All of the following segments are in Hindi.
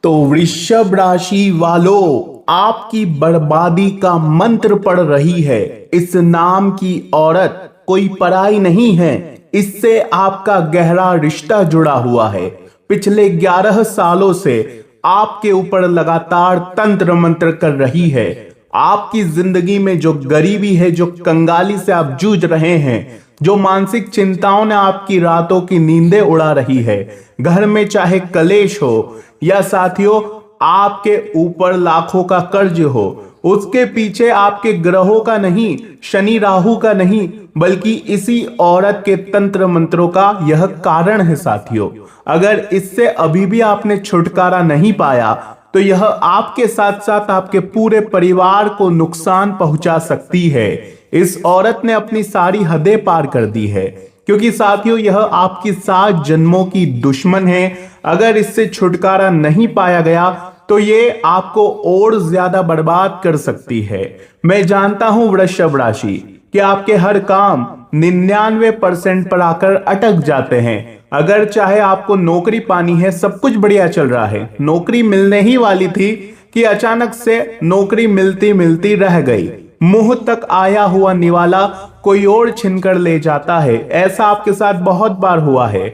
तो वृषभ राशि वालों, आपकी बर्बादी का मंत्र पड़ रही है। इस नाम की औरत कोई पराई नहीं है, इससे आपका गहरा रिश्ता जुड़ा हुआ है। पिछले 11 सालों से आपके ऊपर लगातार तंत्र मंत्र कर रही है। आपकी जिंदगी में जो गरीबी है, जो कंगाली से आप जूझ रहे हैं, जो मानसिक चिंताओं ने आपकी रातों की नींदें उड़ा रही है, घर में चाहे कलेश हो या साथियों आपके ऊपर लाखों का कर्ज हो, उसके पीछे आपके ग्रहों का नहीं, शनि राहु का नहीं, बल्कि इसी औरत के तंत्र मंत्रों का यह कारण है साथियों। अगर इससे अभी भी आपने छुटकारा नहीं पाया तो यह आपके साथ साथ आपके पूरे परिवार को नुकसान पहुंचा सकती है। इस औरत ने अपनी सारी हदें पार कर दी है, क्योंकि साथियों यह आपकी 7 जन्मों की दुश्मन है। अगर इससे छुटकारा नहीं पाया गया तो ये आपको और ज्यादा बर्बाद कर सकती है। मैं जानता हूं वृषभ राशि कि आपके हर काम 99% पर आकर अटक जाते हैं। अगर चाहे आपको नौकरी पानी है, सब कुछ बढ़िया चल रहा है, नौकरी मिलने ही वाली थी कि अचानक से नौकरी मिलती मिलती रह गई, मुंह तक आया हुआ निवाला कोई और छिनकर ले जाता है। ऐसा आपके साथ बहुत बार हुआ है,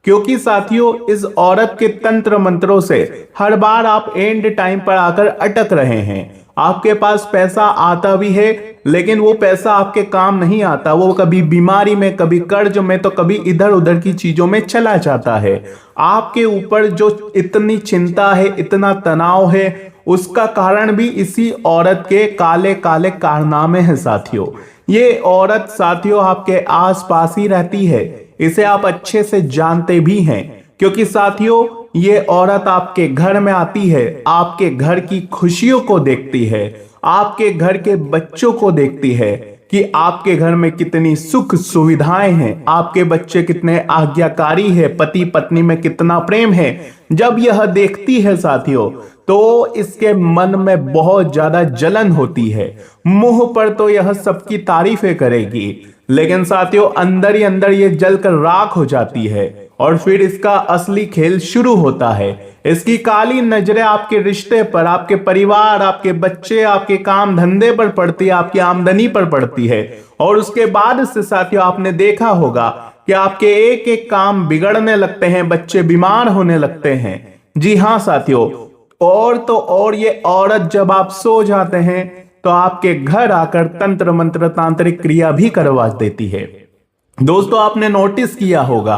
क्योंकि साथियों इस औरत के तंत्र मंत्रों से हर बार आप एंड टाइम पर आकर अटक रहे हैं। आपके पास पैसा आता भी है, लेकिन वो पैसा आपके काम नहीं आता। वो कभी बीमारी में, कभी कर्ज में, तो कभी इधर उधर की चीजों में चला जाता है। आपके ऊपर जो इतनी चिंता है, इतना तनाव है, उसका कारण भी इसी औरत के काले काले कारनामे हैं साथियों। ये औरत साथियों आपके आसपास ही रहती है, इसे आप अच्छे से जानते भी हैं, क्योंकि साथियों ये औरत आपके घर में आती है, आपके घर की खुशियों को देखती है, आपके घर के बच्चों को देखती है कि आपके घर में कितनी सुख सुविधाएं हैं, आपके बच्चे कितने आज्ञाकारी है, पति पत्नी में कितना प्रेम है। जब यह देखती है साथियों तो इसके मन में बहुत ज्यादा जलन होती है। मुंह पर तो यह सबकी तारीफें करेगी, लेकिन साथियों अंदर ही अंदर ये जलकर राख हो जाती है। और फिर इसका असली खेल शुरू होता है। इसकी काली नजरें आपके रिश्ते पर, आपके परिवार, आपके बच्चे, आपके काम धंधे पर पड़ती है, आपकी आमदनी पर पड़ती है। और उसके बाद से साथियों आपने देखा होगा कि आपके एक एक काम बिगड़ने लगते हैं, बच्चे बीमार होने लगते हैं। जी हाँ साथियों, और तो और ये औरत जब आप सो जाते हैं तो आपके घर आकर तंत्र मंत्र तांत्रिक क्रिया भी करवा देती है। दोस्तों आपने नोटिस किया होगा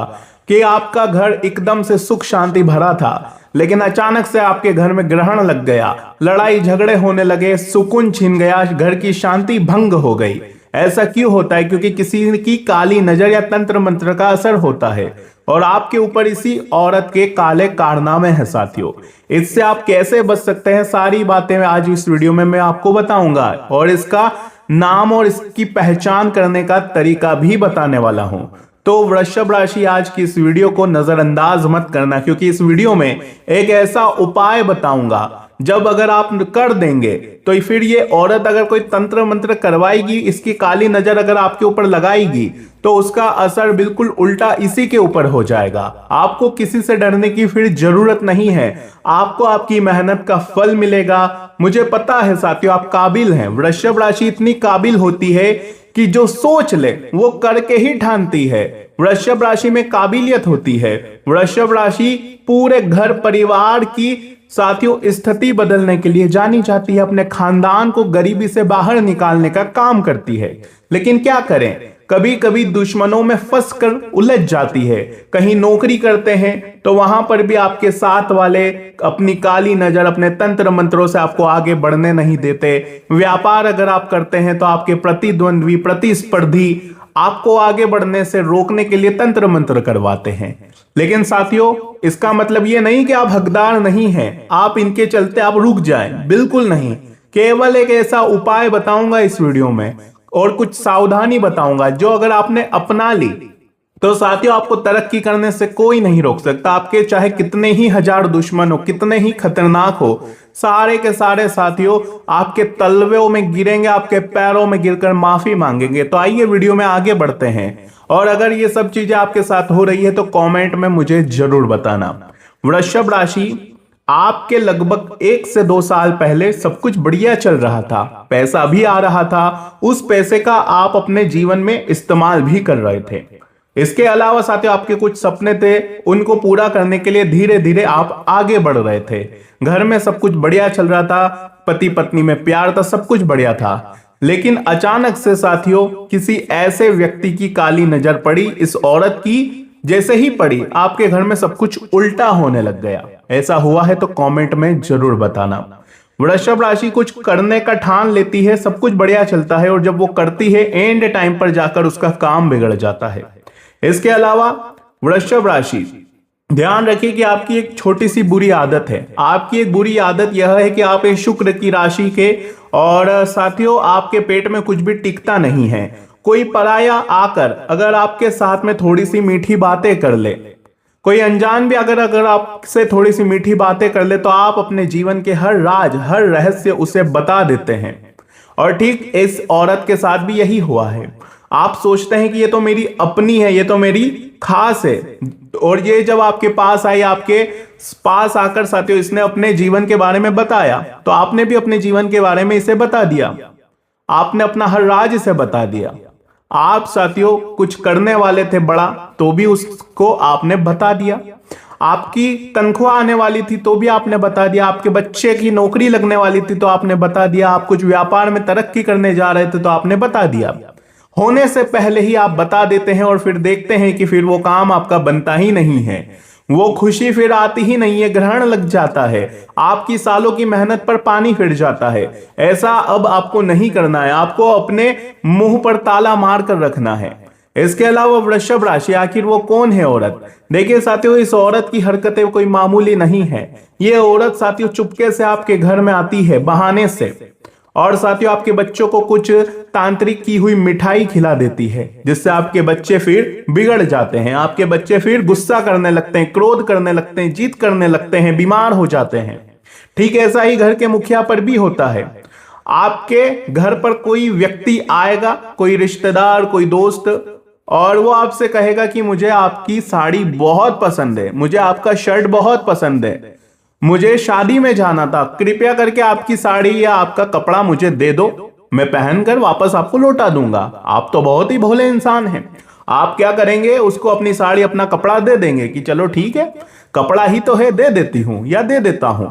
कि आपका घर एकदम से सुख शांति भरा था, लेकिन अचानक से आपके घर में ग्रहण लग गया, लड़ाई झगड़े होने लगे, सुकून छिन गया, घर की शांति भंग हो गई। ऐसा क्यों होता है? क्योंकि किसी की काली नजर या तंत्र मंत्र का असर होता है, और आपके ऊपर इसी औरत के काले कारनामे हैं साथियों। इससे आप कैसे बच सकते हैं, सारी बातें आज इस वीडियो में मैं आपको बताऊंगा, और इसका नाम और इसकी पहचान करने का तरीका भी बताने वाला हूं। तो वृषभ राशि आज की इस वीडियो को नजरअंदाज मत करना, क्योंकि इस वीडियो में एक ऐसा उपाय बताऊंगा जब अगर आप कर देंगे तो फिर ये औरत अगर कोई तंत्र मंत्र करवाएगी, इसकी काली नजर अगर आपके ऊपर लगाएगी तो उसका असर बिल्कुल उल्टा इसी के ऊपर हो जाएगा। आपको किसी से डरने की फिर जरूरत नहीं है, आपको आपकी मेहनत का फल मिलेगा। मुझे पता है साथियों आप काबिल हैं। वृषभ राशि इतनी काबिल होती है कि जो सोच ले वो करके ही ठानती है। वृषभ राशि में काबिलियत होती है। वृषभ राशि पूरे घर परिवार की साथियों स्थिति बदलने के लिए जानी जाती है, अपने खानदान को गरीबी से बाहर निकालने का काम करती है। लेकिन क्या करें, कभी कभी दुश्मनों में फंस कर उलझ जाती है। कहीं नौकरी करते हैं तो वहां पर भी आपके साथ वाले अपनी काली नजर, अपने तंत्र मंत्रों से आपको आगे बढ़ने नहीं देते। व्यापार अगर आप करते हैं तो आपके प्रतिद्वंद्वी, प्रतिस्पर्धी आपको आगे बढ़ने से रोकने के लिए तंत्र मंत्र करवाते हैं। लेकिन साथियों इसका मतलब यह नहीं कि आप हकदार नहीं हैं, आप इनके चलते आप रुक जाएं, बिल्कुल नहीं। केवल एक ऐसा उपाय बताऊंगा इस वीडियो में, और कुछ सावधानी बताऊंगा जो अगर आपने अपना ली तो साथियों आपको तरक्की करने से कोई नहीं रोक सकता। आपके चाहे कितने ही हजार दुश्मन हो, कितने ही खतरनाक हो, सारे के सारे साथियों आपके तलवों में गिरेंगे, आपके पैरों में गिरकर माफी मांगेंगे। तो आइए वीडियो में आगे बढ़ते हैं, और अगर ये सब चीजें आपके साथ हो रही है तो कमेंट में मुझे जरूर बताना। वृषभ राशि आपके लगभग 1 से 2 साल पहले सब कुछ बढ़िया चल रहा था, पैसा भी आ रहा था, उस पैसे का आप अपने जीवन में इस्तेमाल भी कर रहे थे। इसके अलावा साथियों आपके कुछ सपने थे, उनको पूरा करने के लिए धीरे धीरे आप आगे बढ़ रहे थे। घर में सब कुछ बढ़िया चल रहा था, पति पत्नी में प्यार था, सब कुछ बढ़िया था। लेकिन अचानक से साथियों किसी ऐसे व्यक्ति की काली नजर पड़ी, इस औरत की जैसे ही पड़ी आपके घर में सब कुछ उल्टा होने लग गया। ऐसा हुआ है तो कमेंट में जरूर बताना। वृषभ राशि कुछ करने का ठान लेती है, सब कुछ बढ़िया चलता है, और जब वो करती है एंड टाइम पर जाकर उसका काम बिगड़ जाता है। इसके अलावा वृषभ राशि ध्यान रखिए कि आपकी एक छोटी सी बुरी आदत है। आपकी एक बुरी आदत यह है कि आप एक शुक्र की राशि के, और साथियों आपके पेट में कुछ भी टिकता नहीं है। कोई पराया आकर अगर आपके साथ में थोड़ी सी मीठी बातें कर ले, कोई अनजान भी अगर आपसे थोड़ी सी मीठी बातें कर ले, तो आप अपने जीवन के हर राज हर रहस्य उसे बता देते हैं। और ठीक इस औरत के साथ भी यही हुआ है। आप सोचते हैं कि ये तो मेरी अपनी है, ये तो मेरी खास है, और ये जब आपके पास आई, आपके पास आकर साथियों इसने अपने जीवन के बारे में बताया, तो आपने भी अपने जीवन के बारे में इसे बता दिया। आपने अपना हर राज इसे बता दिया। आप साथियों कुछ करने वाले थे बड़ा, तो भी उसको आपने बता दिया। आपकी तनख्वाह आने वाली थी तो भी आपने बता दिया। आपके बच्चे की नौकरी लगने वाली थी तो आपने बता दिया। आप कुछ व्यापार में तरक्की करने जा रहे थे तो आपने बता दिया। होने से पहले ही आप बता देते हैं, और फिर देखते हैं कि फिर वो काम आपका बनता ही नहीं है, वो खुशी फिर आती ही नहीं है, ग्रहण लग जाता है, आपकी सालों की मेहनत पर पानी फिर जाता है। ऐसा अब आपको नहीं करना है, आपको अपने मुंह पर ताला मार कर रखना है। इसके अलावा वृषभ राशि, आखिर वो कौन है औरत? देखिए साथियों इस औरत की हरकतें कोई मामूली नहीं है। ये औरत साथियों चुपके से आपके घर में आती है बहाने से, और साथियों आपके बच्चों को कुछ तांत्रिक की हुई मिठाई खिला देती है, जिससे आपके बच्चे फिर बिगड़ जाते हैं। आपके बच्चे फिर गुस्सा करने लगते हैं, क्रोध करने लगते हैं, जिद करने लगते हैं, बीमार हो जाते हैं। ठीक ऐसा ही घर के मुखिया पर भी होता है। आपके घर पर कोई व्यक्ति आएगा, कोई रिश्तेदार, कोई दोस्त, और वो आपसे कहेगा कि मुझे आपकी साड़ी बहुत पसंद है, मुझे आपका शर्ट बहुत पसंद है, मुझे शादी में जाना था, कृपया करके आपकी साड़ी या आपका कपड़ा मुझे दे दो, मैं पहनकर वापस आपको लौटा दूंगा। आप तो बहुत ही भोले इंसान हैं। आप क्या करेंगे, उसको अपनी साड़ी अपना कपड़ा दे देंगे कि चलो ठीक है, कपड़ा ही तो है, दे देती हूं या दे देता हूं।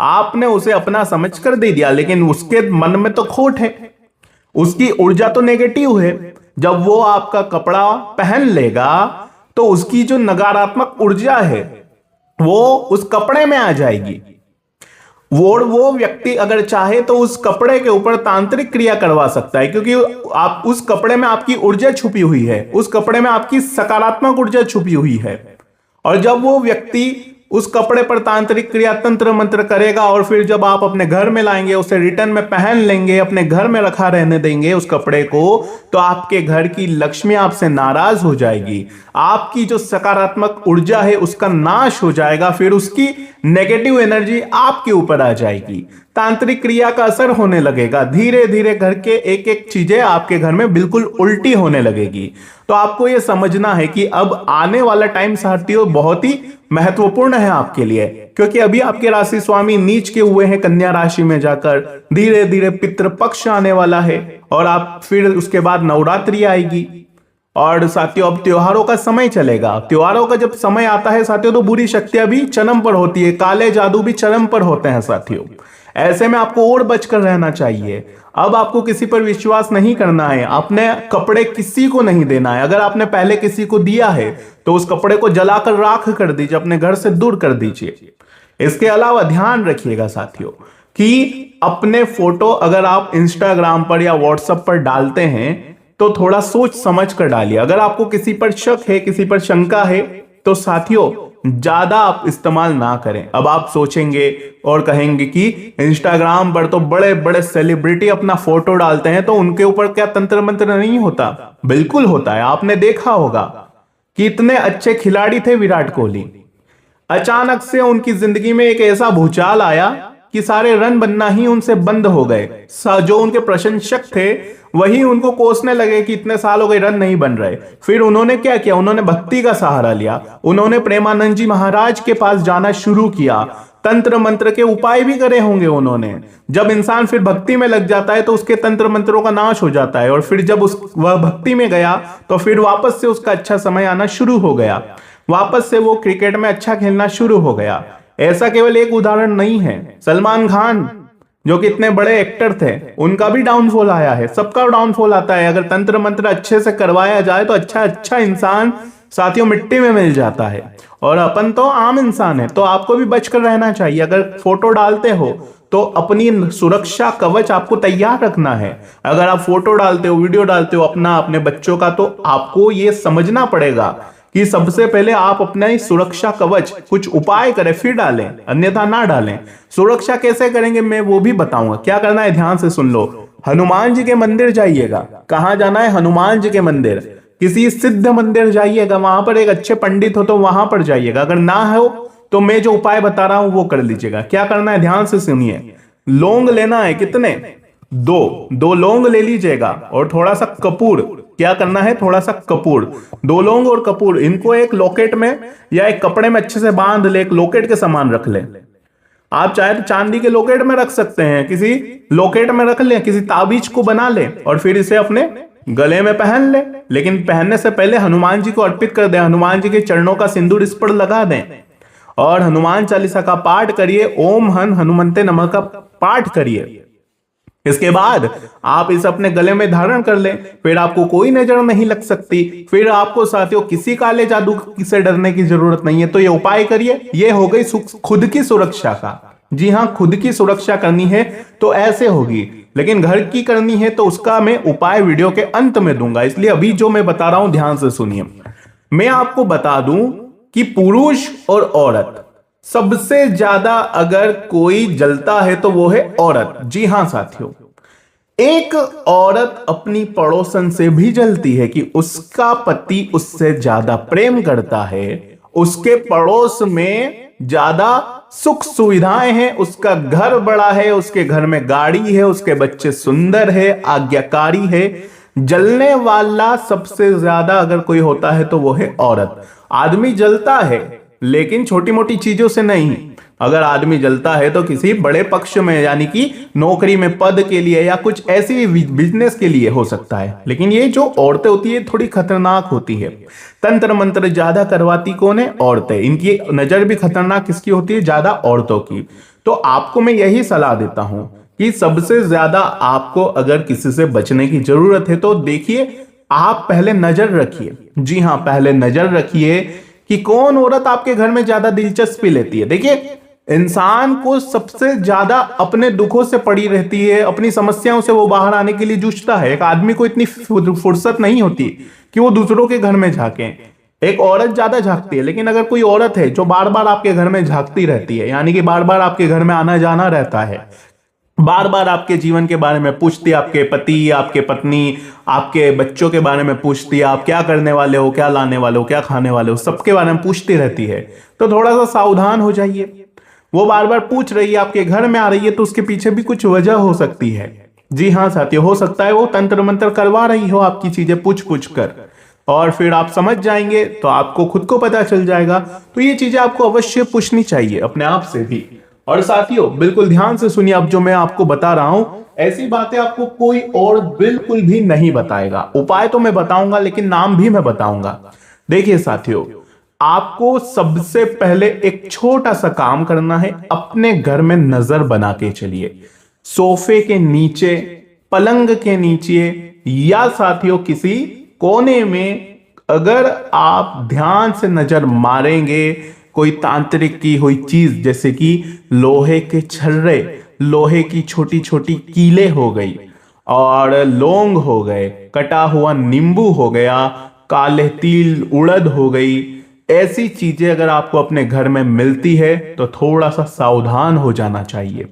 आपने उसे अपना समझ कर दे दिया, लेकिन उसके मन में तो खोट है, उसकी ऊर्जा तो नेगेटिव है। जब वो आपका कपड़ा पहन लेगा तो उसकी जो नकारात्मक ऊर्जा है वो उस कपड़े में आ जाएगी। वो व्यक्ति अगर चाहे तो उस कपड़े के ऊपर तांत्रिक क्रिया करवा सकता है, क्योंकि आप उस कपड़े में आपकी ऊर्जा छुपी हुई है, उस कपड़े में आपकी सकारात्मक ऊर्जा छुपी हुई है। और जब वो व्यक्ति उस कपड़े पर तांत्रिक क्रिया तंत्र मंत्र करेगा, और फिर जब आप अपने घर में लाएंगे, उसे रिटर्न में पहन लेंगे, अपने घर में रखा रहने देंगे उस कपड़े को, तो आपके घर की लक्ष्मी आपसे नाराज हो जाएगी। आपकी जो सकारात्मक ऊर्जा है उसका नाश हो जाएगा, फिर उसकी नेगेटिव एनर्जी आपके ऊपर आ जाएगी। तांत्रिक क्रिया का असर होने लगेगा। धीरे धीरे घर के एक एक चीजें आपके घर में बिल्कुल उल्टी होने लगेगी। तो आपको यह समझना है कि अब आने वाला टाइम साथियों बहुत ही महत्वपूर्ण है आपके लिए, क्योंकि अभी आपके राशि स्वामी नीच के हुए हैं कन्या राशि में जाकर। धीरे धीरे पितृपक्ष आने वाला है, और आप फिर उसके बाद नवरात्रि आएगी, और साथियों अब त्योहारों का समय चलेगा। त्योहारों का जब समय आता है साथियों तो बुरी शक्तियां भी चरम पर होती है, काले जादू भी चरम पर होते हैं साथियों। ऐसे में आपको और बचकर रहना चाहिए। अब आपको किसी पर विश्वास नहीं करना है, अपने कपड़े किसी को नहीं देना है। अगर आपने पहले किसी को दिया है तो उस कपड़े को जलाकर राख कर दीजिए, अपने घर से दूर कर दीजिए। इसके अलावा ध्यान रखिएगा साथियों कि अपने फोटो अगर आप इंस्टाग्राम पर या व्हाट्सएप पर डालते हैं तो थोड़ा सोच समझ कर डालिए। अगर आपको किसी पर शक है, किसी पर शंका है, तो साथियों ज्यादा आप इस्तेमाल ना करें। अब आप सोचेंगे और कहेंगे कि इंस्टाग्राम पर तो बड़े बड़े सेलिब्रिटी अपना फोटो डालते हैं, तो उनके ऊपर क्या तंत्र मंत्र नहीं होता? बिल्कुल होता है। आपने देखा होगा कि इतने अच्छे खिलाड़ी थे विराट कोहली, अचानक से उनकी जिंदगी में एक ऐसा भूचाल आया कि सारे रन बनना ही उनसे बंद हो गए। जो उनके प्रशंसक थे वही उनको कोसने लगे कि इतने साल हो गए रन नहीं बन रहे। फिर उन्होंने क्या किया, उन्होंने भक्ति का सहारा लिया, उन्होंने प्रेमानंद जी महाराज के पास जाना शुरू किया, तंत्र मंत्र के उपाय भी करे होंगे उन्होंने। जब इंसान फिर भक्ति में लग जाता है तो उसके तंत्र मंत्रों का नाश हो जाता है, और फिर जब वह भक्ति में गया तो फिर वापस से उसका अच्छा समय आना शुरू हो गया, वापस से वो क्रिकेट में अच्छा खेलना शुरू हो गया। ऐसा केवल एक उदाहरण नहीं है, सलमान खान जो कि इतने बड़े एक्टर थे, उनका भी डाउनफॉल आया है, सबका डाउनफॉल आता है। अगर तंत्र मंत्र अच्छे से करवाया जाए तो अच्छा इंसान साथियों मिट्टी में मिल जाता है, और अपन तो आम इंसान है, तो आपको भी बचकर रहना चाहिए। अगर फोटो डालते हो तो अपनी सुरक्षा कवच आपको तैयार रखना है। अगर आप फोटो डालते हो, वीडियो डालते हो अपना, अपने बच्चों का, तो आपको ये समझना पड़ेगा कि सबसे पहले आप अपना ही सुरक्षा कवच कुछ उपाय करें फिर डालें, अन्यथा ना डालें। सुरक्षा कैसे करेंगे मैं वो भी बताऊंगा। क्या करना है ध्यान से सुन लो। हनुमान जी के मंदिर जाइएगा। कहां जाना है? हनुमान जी के मंदिर। किसी सिद्ध मंदिर जाइएगा, वहां पर एक अच्छे पंडित हो तो वहां पर जाइएगा। अगर ना हो तो मैं जो उपाय बता रहा हूं वो कर लीजिएगा। क्या करना है ध्यान से सुनिए। लौंग लेना है, कितने? दो लौंग ले लीजिएगा, और थोड़ा सा कपूर। क्या करना है? थोड़ा सा कपूर, 2 लौंग और कपूर, इनको एक लॉकेट में या एक कपड़े में अच्छे से बांध ले, एक लॉकेट के समान रख ले। आप चाहे तो चांदी के लॉकेट में रख सकते हैं, किसी लॉकेट में रख ले, किसी ताबीज को बना ले और फिर इसे अपने गले में पहन ले। लेकिन पहनने से पहले हनुमान जी को अर्पित कर दे, हनुमान जी के चरणों का सिंदूर इस पर लगा दें, और हनुमान चालीसा का पाठ करिए। ओम हन हनुमंते नमः का पाठ करिए। इसके बाद आप इसे अपने गले में धारण कर लें, फिर आपको कोई नजर नहीं लग सकती। फिर आपको साथियों किसी काले जादू से डरने की जरूरत नहीं है। तो ये उपाय करिए। ये हो गई खुद की सुरक्षा का। जी हां, खुद की सुरक्षा करनी है तो ऐसे होगी, लेकिन घर की करनी है तो उसका मैं उपाय वीडियो के अंत में दूंगा। इसलिए अभी जो मैं बता रहा हूं ध्यान से सुनिए। मैं आपको बता दूं कि पुरुष और औरत, सबसे ज्यादा अगर कोई जलता है तो वो है औरत। जी हां साथियों, एक औरत अपनी पड़ोसन से भी जलती है कि उसका पति उससे ज्यादा प्रेम करता है, उसके पड़ोस में ज्यादा सुख सुविधाएं हैं, उसका घर बड़ा है, उसके घर में गाड़ी है, उसके बच्चे सुंदर है, आज्ञाकारी है। जलने वाला सबसे ज्यादा अगर कोई होता है तो वो है औरत। आदमी जलता है लेकिन छोटी मोटी चीजों से नहीं। अगर आदमी जलता है तो किसी बड़े पक्ष में, यानी कि नौकरी में, पद के लिए, या कुछ ऐसी बिजनेस के लिए हो सकता है। लेकिन ये जो औरतें होती है थोड़ी खतरनाक होती है। तंत्र मंत्र ज्यादा करवाती कौन है? औरतें। इनकी नजर भी खतरनाक किसकी होती है? ज्यादा औरतों की। तो आपको मैं यही सलाह देता हूं कि सबसे ज्यादा आपको अगर किसी से बचने की जरूरत है तो देखिए, आप पहले नजर रखिए। जी हां, पहले नजर रखिए कि कौन औरत आपके घर में ज्यादा दिलचस्पी लेती है। देखिए, इंसान को सबसे ज्यादा अपने दुखों से पड़ी रहती है, अपनी समस्याओं से वो बाहर आने के लिए जूझता है। एक आदमी को इतनी फुर्सत नहीं होती कि वो दूसरों के घर में झांके। एक औरत ज्यादा झांकती है। लेकिन अगर कोई औरत है जो बार बार आपके घर में झांकती रहती है, यानी कि बार बार आपके घर में आना जाना रहता है, बार बार आपके जीवन के बारे में पूछती है, आपके पति, आपके पत्नी, आपके बच्चों के बारे में पूछती है, आप क्या करने वाले हो, क्या लाने वाले हो, क्या खाने वाले हो, सबके बारे में पूछती रहती है, तो थोड़ा सा सावधान हो जाइए। वो बार बार पूछ रही है, आपके घर में आ रही है, तो उसके पीछे भी कुछ वजह हो सकती है। जी हाँ साथियों, हो सकता है वो तंत्र मंत्र करवा रही हो आपकी चीजें पूछ पूछ कर, और फिर आप समझ जाएंगे तो आपको खुद को पता चल जाएगा। तो ये चीजें आपको अवश्य पूछनी चाहिए अपने आप से भी। और साथियों बिल्कुल ध्यान से सुनिए, अब जो मैं आपको बता रहा हूं ऐसी बातें आपको कोई और बिल्कुल भी नहीं बताएगा। उपाय तो मैं बताऊंगा लेकिन नाम भी मैं बताऊंगा। देखिए साथियों, आपको सबसे पहले एक छोटा सा काम करना है। अपने घर में नजर बना के चलिए। सोफे के नीचे, पलंग के नीचे, या साथियों किसी कोने में अगर आप ध्यान से नजर मारेंगे, कोई तांत्रिक की हुई चीज जैसे कि लोहे के छर्रे, लोहे की छोटी छोटी कीले हो गई, और लौंग हो गए, कटा हुआ नींबू हो गया, काले तिल, उड़द हो गई, ऐसी चीजें अगर आपको अपने घर में मिलती है तो थोड़ा सा सावधान हो जाना चाहिए।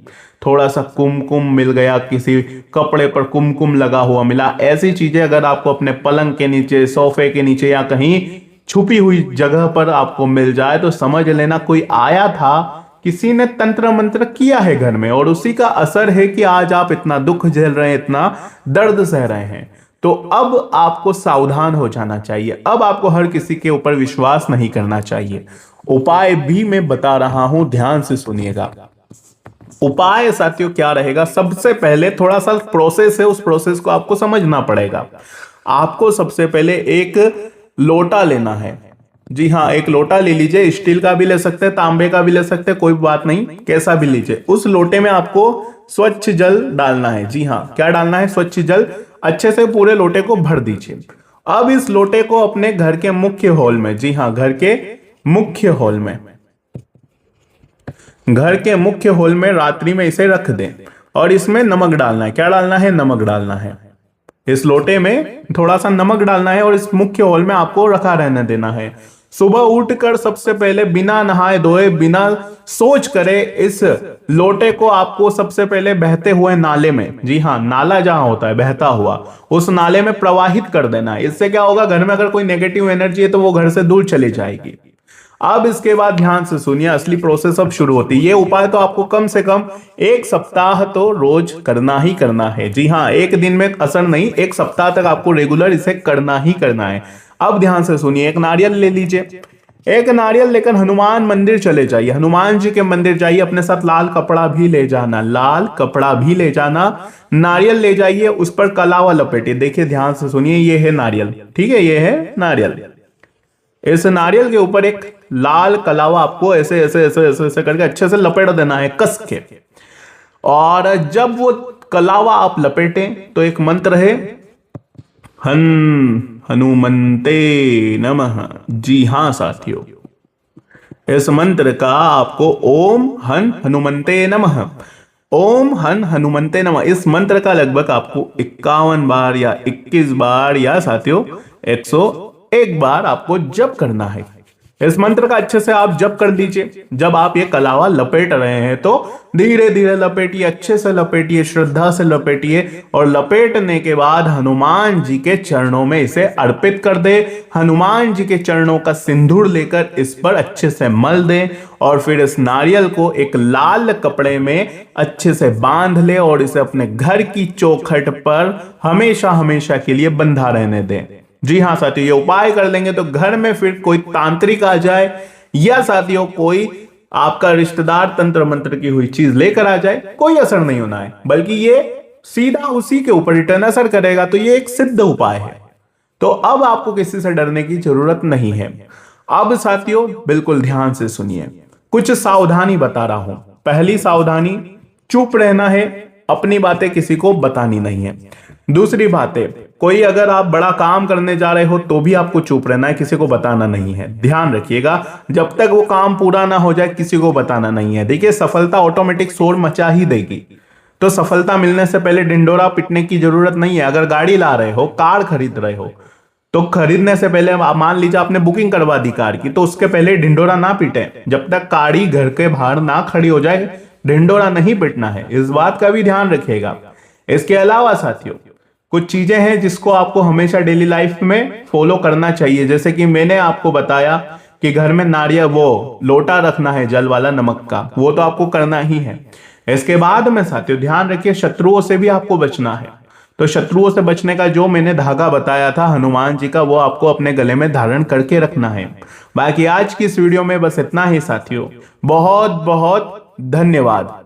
थोड़ा सा कुमकुम मिल गया, किसी कपड़े पर कुमकुम लगा हुआ मिला, ऐसी चीजें अगर आपको अपने पलंग के नीचे, सोफे के नीचे, या कहीं छुपी हुई जगह पर आपको मिल जाए तो समझ लेना कोई आया था, किसी ने तंत्र मंत्र किया है घर में, और उसी का असर है कि आज आप इतना दुख झेल रहे हैं, इतना दर्द सह रहे हैं। तो अब आपको सावधान हो जाना चाहिए। अब आपको हर किसी के ऊपर विश्वास नहीं करना चाहिए। उपाय भी मैं बता रहा हूं, ध्यान से सुनिएगा। उपाय साथियों क्या रहेगा, सबसे पहले थोड़ा सा प्रोसेस है, उस प्रोसेस को आपको समझना पड़ेगा। आपको सबसे पहले एक लोटा लेना है। जी हाँ, एक लोटा ले लीजिए, स्टील का भी ले सकते हैं, तांबे का भी ले सकते हैं, कोई बात नहीं, कैसा भी लीजिए। उस लोटे में आपको स्वच्छ जल डालना है। जी हाँ, क्या डालना है, स्वच्छ जल। अच्छे से पूरे लोटे को भर दीजिए। अब इस लोटे को अपने घर के मुख्य हॉल में, जी हाँ, घर के मुख्य हॉल में, घर के मुख्य हॉल में रात्रि में इसे रख दें। और इसमें नमक डालना है। क्या डालना है, नमक डालना है। इस लोटे में थोड़ा सा नमक डालना है और इस मुख्य हॉल में आपको रखा रहने देना है। सुबह उठकर सबसे पहले बिना नहाए धोए, बिना सोच करे, इस लोटे को आपको सबसे पहले बहते हुए नाले में, जी हाँ, नाला जहां होता है बहता हुआ, उस नाले में प्रवाहित कर देना है। इससे क्या होगा, घर में अगर कोई नेगेटिव एनर्जी है तो वो घर से दूर चली जाएगी। अब इसके बाद ध्यान से सुनिए, असली प्रोसेस अब शुरू होती है। ये उपाय तो आपको कम से कम 1 सप्ताह तो रोज करना ही करना है। जी हाँ, एक दिन में असर नहीं, 1 सप्ताह तक आपको रेगुलर इसे करना ही करना है। अब ध्यान से सुनिए, एक नारियल ले लीजिए। एक नारियल लेकर हनुमान मंदिर चले जाइए। हनुमान जी के मंदिर जाइए, अपने साथ लाल कपड़ा भी ले जाना, लाल कपड़ा भी ले जाना। नारियल ले जाइए, उस पर कलावा लपेटिए। देखिए ध्यान से सुनिए, ये है नारियल, ठीक है, ये है नारियल। इस नारियल के ऊपर एक लाल कलावा आपको ऐसे ऐसे ऐसे ऐसे ऐसे करके अच्छे से लपेट देना है, कस के। और जब वो कलावा आप लपेटें तो एक मंत्र है, हनुमंते नमः। जी हां साथियों, इस मंत्र का आपको ओम हनुमंते नमः, ओम हनुमंते नमः, इस मंत्र का लगभग आपको 51 बार या 21 बार या साथियों 101 बार आपको जप करना है। इस मंत्र का अच्छे से आप जप कर लीजिए। जब आप ये कलावा लपेट रहे हैं तो धीरे धीरे लपेटिए, अच्छे से लपेटिए, श्रद्धा से लपेटिए। और लपेटने के बाद हनुमान जी के चरणों में इसे अर्पित कर दे। हनुमान जी के चरणों का सिंदूर लेकर इस पर अच्छे से मल दें और फिर इस नारियल को एक लाल कपड़े में अच्छे से बांध ले और इसे अपने घर की चौखट पर हमेशा हमेशा के लिए बंधा रहने दें। जी हाँ साथियों, ये उपाय कर लेंगे तो घर में फिर कोई तांत्रिक आ जाए या साथियों कोई आपका रिश्तेदार तंत्र मंत्र की हुई चीज लेकर आ जाए, कोई असर नहीं होना है, बल्कि ये सीधा उसी के ऊपर रिटर्न असर करेगा। तो ये एक सिद्ध उपाय है। तो अब आपको किसी से डरने की जरूरत नहीं है। अब साथियों बिल्कुल ध्यान से सुनिए, कुछ सावधानी बता रहा हूं। पहली सावधानी, चुप रहना है, अपनी बातें किसी को बतानी नहीं है। दूसरी बात है, कोई अगर आप बड़ा काम करने जा रहे हो तो भी आपको चुप रहना है, किसी को बताना नहीं है। ध्यान रखिएगा, जब तक वो काम पूरा ना हो जाए किसी को बताना नहीं है। देखिए, सफलता ऑटोमेटिक शोर मचा ही देगी। तो सफलता मिलने से पहले डिंडोरा पिटने की जरूरत नहीं है। अगर गाड़ी ला रहे हो, कार खरीद रहे हो, तो खरीदने से पहले मान लीजिए आपने बुकिंग करवा दी कार की, तो उसके पहले ढिंडोरा ना पीटे। जब तक गाड़ी घर के बाहर ना खड़ी हो जाए ढिंडोरा नहीं पिटना है। इस बात का भी ध्यान रखिएगा। इसके अलावा साथियों कुछ चीजें हैं जिसको आपको हमेशा डेली लाइफ में फॉलो करना चाहिए। जैसे कि मैंने आपको बताया कि घर में नारियल, वो लोटा रखना है जल वाला नमक का, वो तो आपको करना ही है। इसके बाद में साथियों ध्यान रखिए, शत्रुओं से भी आपको बचना है। तो शत्रुओं से बचने का जो मैंने धागा बताया था हनुमान जी का, वो आपको अपने गले में धारण करके रखना है। बाकी आज की इस वीडियो में बस इतना ही साथियों। बहुत बहुत धन्यवाद।